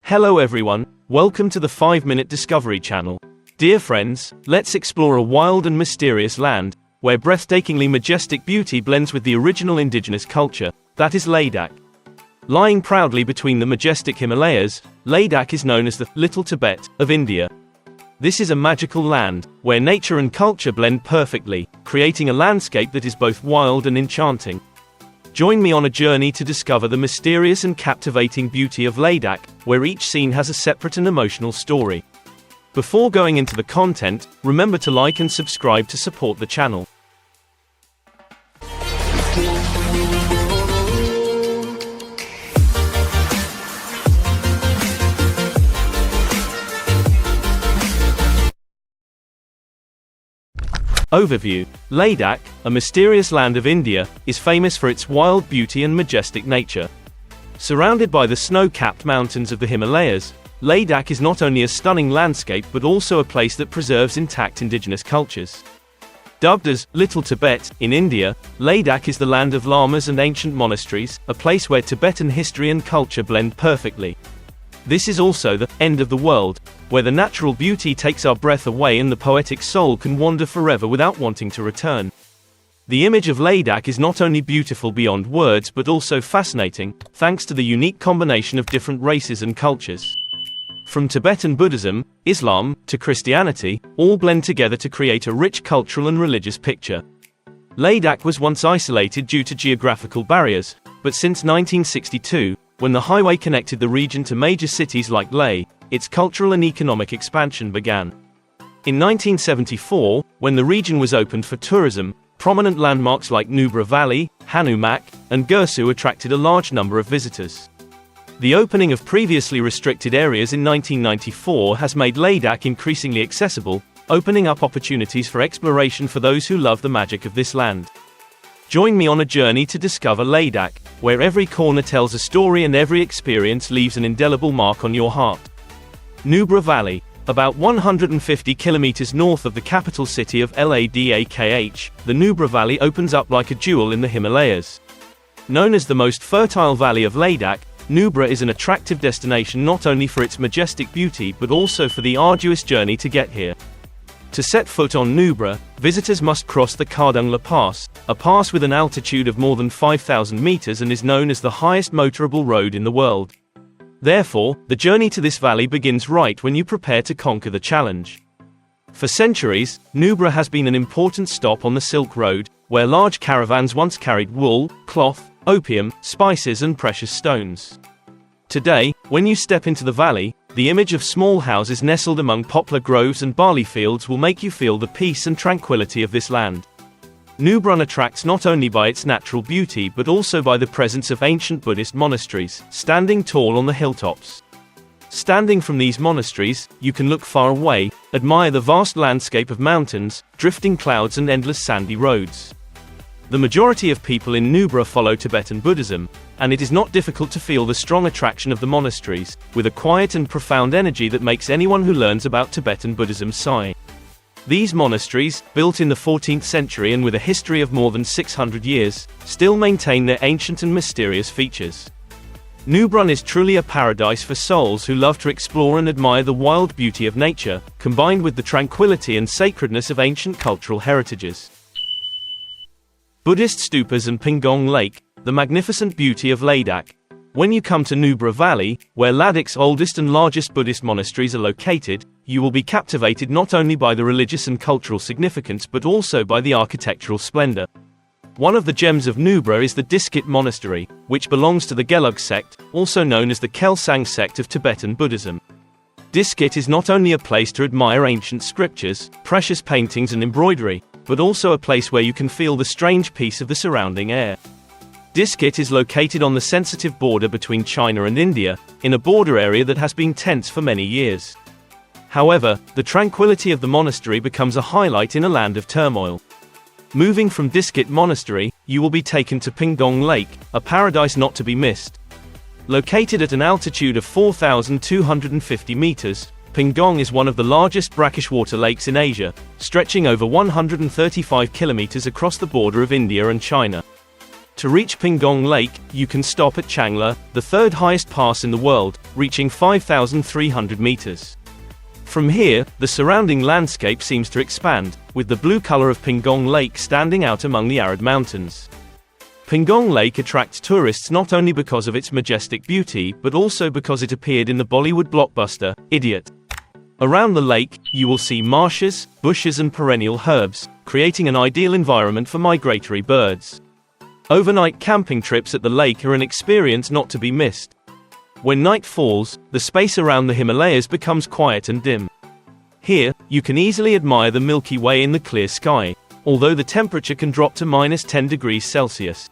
Hello everyone, welcome to the 5-Minute Discovery channel. Dear friends, let's explore a wild and mysterious land, where breathtakingly majestic beauty blends with the original indigenous culture, that is Ladakh. Lying proudly between the majestic Himalayas, Ladakh is known as the Little Tibet of India. This is a magical land, where nature and culture blend perfectly, creating a landscape that is both wild and enchanting. Join me on a journey to discover the mysterious and captivating beauty of Ladakh, where each scene has a separate and emotional story. Before going into the content, remember to like and subscribe to support the channel. Overview: Ladakh, a mysterious land of India, is famous for its wild beauty and majestic nature. Surrounded by the snow-capped mountains of the Himalayas, Ladakh is not only a stunning landscape but also a place that preserves intact indigenous cultures. Dubbed as Little Tibet in India, Ladakh is the land of lamas and ancient monasteries, a place where Tibetan history and culture blend perfectly. This is also the end of the world, where the natural beauty takes our breath away and the poetic soul can wander forever without wanting to return. The image of Ladakh is not only beautiful beyond words but also fascinating, thanks to the unique combination of different races and cultures. From Tibetan Buddhism, Islam, to Christianity, all blend together to create a rich cultural and religious picture. Ladakh was once isolated due to geographical barriers, but since 1962, when the highway connected the region to major cities like Leh, its cultural and economic expansion began. In 1974, when the region was opened for tourism, prominent landmarks like Nubra Valley, Hanumak, and Gursu attracted a large number of visitors. The opening of previously restricted areas in 1994 has made Ladakh increasingly accessible, opening up opportunities for exploration for those who love the magic of this land. Join me on a journey to discover Ladakh, where every corner tells a story and every experience leaves an indelible mark on your heart. Nubra Valley, about 150 kilometers north of the capital city of Ladakh, the Nubra Valley opens up like a jewel in the Himalayas. Known as the most fertile valley of Ladakh, Nubra is an attractive destination not only for its majestic beauty but also for the arduous journey to get here. To set foot on Nubra, visitors must cross the Kardungla Pass, a pass with an altitude of more than 5,000 meters and is known as the highest motorable road in the world. Therefore, the journey to this valley begins right when you prepare to conquer the challenge. For centuries, Nubra has been an important stop on the Silk Road, where large caravans once carried wool, cloth, opium, spices and precious stones. Today, when you step into the valley, the image of small houses nestled among poplar groves and barley fields will make you feel the peace and tranquility of this land. Nubra attracts not only by its natural beauty but also by the presence of ancient Buddhist monasteries, standing tall on the hilltops. Standing from these monasteries, you can look far away, admire the vast landscape of mountains, drifting clouds and endless sandy roads. The majority of people in Nubra follow Tibetan Buddhism, and it is not difficult to feel the strong attraction of the monasteries, with a quiet and profound energy that makes anyone who learns about Tibetan Buddhism sigh. These monasteries, built in the 14th century and with a history of more than 600 years, still maintain their ancient and mysterious features. Nubra is truly a paradise for souls who love to explore and admire the wild beauty of nature, combined with the tranquility and sacredness of ancient cultural heritages. Buddhist stupas and Pingong Lake, the magnificent beauty of Ladakh. When you come to Nubra Valley, where Ladakh's oldest and largest Buddhist monasteries are located, you will be captivated not only by the religious and cultural significance but also by the architectural splendor. One of the gems of Nubra is the Diskit Monastery, which belongs to the Gelug sect, also known as the Kelsang sect of Tibetan Buddhism. Diskit is not only a place to admire ancient scriptures, precious paintings and embroidery, but also a place where you can feel the strange peace of the surrounding air. Diskit is located on the sensitive border between China and India, in a border area that has been tense for many years. However, the tranquility of the monastery becomes a highlight in a land of turmoil. Moving from Diskit Monastery, you will be taken to Pingong Lake, a paradise not to be missed. Located at an altitude of 4,250 meters, Pingong is one of the largest brackish water lakes in Asia, stretching over 135 kilometers across the border of India and China. To reach Pingong Lake, you can stop at Changla, the third highest pass in the world, reaching 5,300 meters. From here, the surrounding landscape seems to expand, with the blue color of Pingong Lake standing out among the arid mountains. Pingong Lake attracts tourists not only because of its majestic beauty but also because it appeared in the Bollywood blockbuster, Idiot. Around the lake, you will see marshes, bushes and perennial herbs, creating an ideal environment for migratory birds. Overnight camping trips at the lake are an experience not to be missed. When night falls, the space around the Himalayas becomes quiet and dim. Here, you can easily admire the Milky Way in the clear sky, although the temperature can drop to -10 degrees Celsius.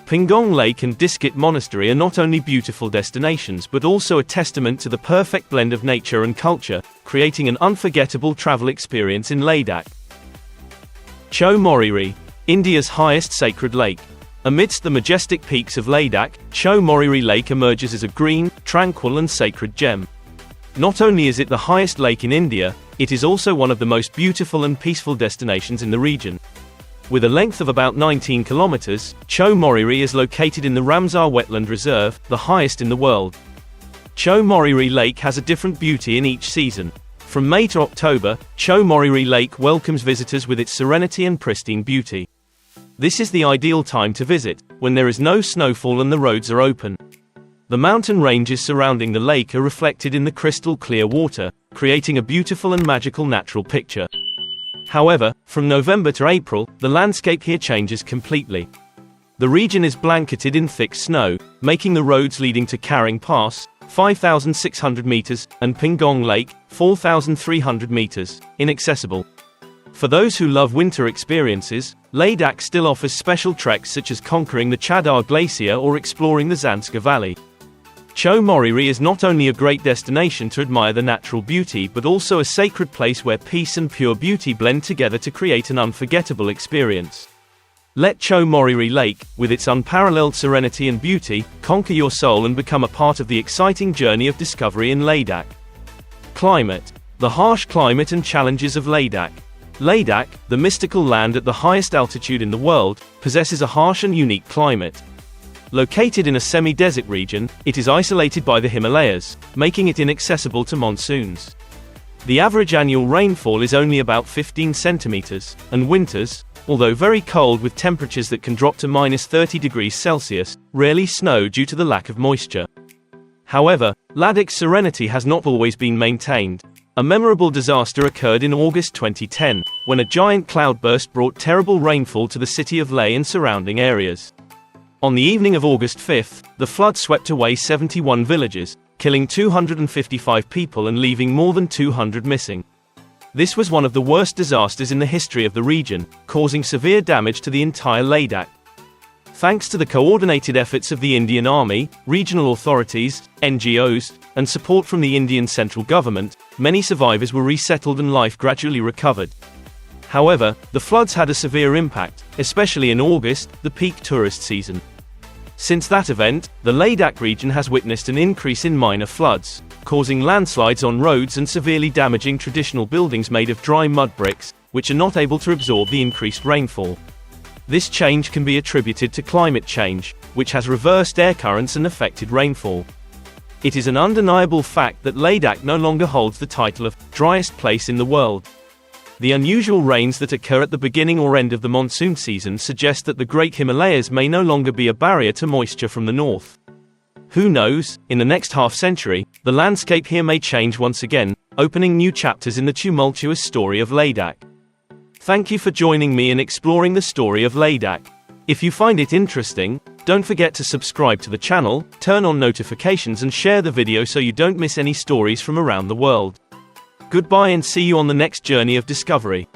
Pingong Lake and Diskit Monastery are not only beautiful destinations but also a testament to the perfect blend of nature and culture, creating an unforgettable travel experience in Ladakh. Cho Moriri, India's highest sacred lake. Amidst the majestic peaks of Ladakh, Cho Moriri Lake emerges as a green, tranquil and sacred gem. Not only is it the highest lake in India, it is also one of the most beautiful and peaceful destinations in the region. With a length of about 19 kilometers, Cho Moriri is located in the Ramsar Wetland Reserve, the highest in the world. Cho Moriri Lake has a different beauty in each season. From May to October, Cho Moriri Lake welcomes visitors with its serenity and pristine beauty. This is the ideal time to visit, when there is no snowfall and the roads are open. The mountain ranges surrounding the lake are reflected in the crystal clear water, creating a beautiful and magical natural picture. However, from November to April, the landscape here changes completely. The region is blanketed in thick snow, making the roads leading to Karing Pass, 5,600 meters, and Pingong Lake, 4,300 meters, inaccessible. For those who love winter experiences, Ladakh still offers special treks such as conquering the Chadar Glacier or exploring the Zanskar Valley. Cho Moriri is not only a great destination to admire the natural beauty but also a sacred place where peace and pure beauty blend together to create an unforgettable experience. Let Cho Moriri Lake, with its unparalleled serenity and beauty, conquer your soul and become a part of the exciting journey of discovery in Ladakh. Climate. The harsh climate and challenges of Ladakh. Ladakh, the mystical land at the highest altitude in the world, possesses a harsh and unique climate. Located in a semi-desert region, it is isolated by the Himalayas, making it inaccessible to monsoons. The average annual rainfall is only about 15 centimeters, and winters, although very cold with temperatures that can drop to -30 degrees Celsius, rarely snow due to the lack of moisture. However, Ladakh's serenity has not always been maintained. A memorable disaster occurred in August 2010, when a giant cloudburst brought terrible rainfall to the city of Leh and surrounding areas. On the evening of August 5, the flood swept away 71 villages, killing 255 people and leaving more than 200 missing. This was one of the worst disasters in the history of the region, causing severe damage to the entire Ladakh. Thanks to the coordinated efforts of the Indian Army, regional authorities, NGOs, and support from the Indian central government, many survivors were resettled and life gradually recovered. However, the floods had a severe impact, especially in August, the peak tourist season. Since that event, the Ladakh region has witnessed an increase in minor floods, causing landslides on roads and severely damaging traditional buildings made of dry mud bricks, which are not able to absorb the increased rainfall. This change can be attributed to climate change, which has reversed air currents and affected rainfall. It is an undeniable fact that Ladakh no longer holds the title of driest place in the world. The unusual rains that occur at the beginning or end of the monsoon season suggest that the Great Himalayas may no longer be a barrier to moisture from the north. Who knows, in the next half-century, the landscape here may change once again, opening new chapters in the tumultuous story of Ladakh. Thank you for joining me in exploring the story of Ladakh. If you find it interesting, don't forget to subscribe to the channel, turn on notifications and share the video so you don't miss any stories from around the world. Goodbye and see you on the next journey of discovery.